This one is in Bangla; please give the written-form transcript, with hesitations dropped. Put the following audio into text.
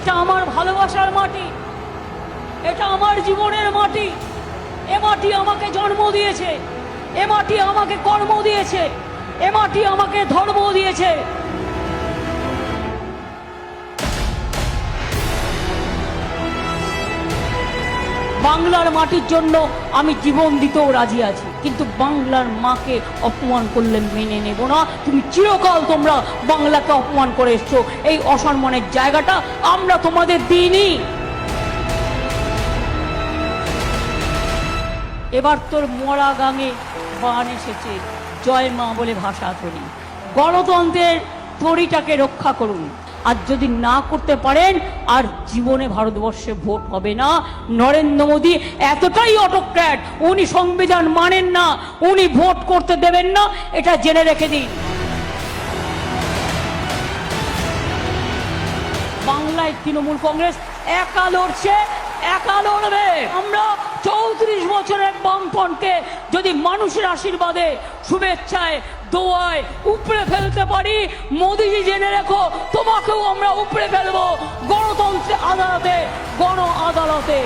এটা আমার ভালোবাসার মাটি, এটা আমার জীবনের মাটি। এ মাটি আমাকে জন্ম দিয়েছে, এ মাটি আমাকে কর্ম দিয়েছে, এ মাটি আমাকে ধর্ম দিয়েছে। বাংলার মাটির জন্য আমি জীবন দিতেও রাজি আছি, কিন্তু বাংলার মাকে অপমান করলে মেনে নেব না। তুমি চিরকাল তোমরা বাংলাকে অপমান করে এসছো, এই অসম্মানের জায়গাটা আমরা তোমাদের দিইনি। এবার তোর মরা গাঙে বান এসেছে, জয় মা বলে ভাষা ধরি। গণতন্ত্রের তরিটাকে রক্ষা করুন, আর যদি না করতে পারেন আর জীবনে ভারতবর্ষে ভোট হবে না। নরেন্দ্র মোদী এতটাই অটোক্র্যাট, উনি সংবিধান মানেন না, উনি ভোট করতে দেবেন না, এটা জেনে রেখে দিন। বাংলায় তৃণমূল কংগ্রেস একা লড়ছে, একা লড়বে। আমরা 34 বছরের বামফ্রন্টকে যদি মানুষের আশীর্বাদে, শুভেচ্ছায়, দোয়ায় উপড়ে ফেলতে পারি, মোদিজি জেনে রেখো তোমাকেও আমরা উপড়ে ফেলবো গণতন্ত্রের আদালতে, গণ আদালতে।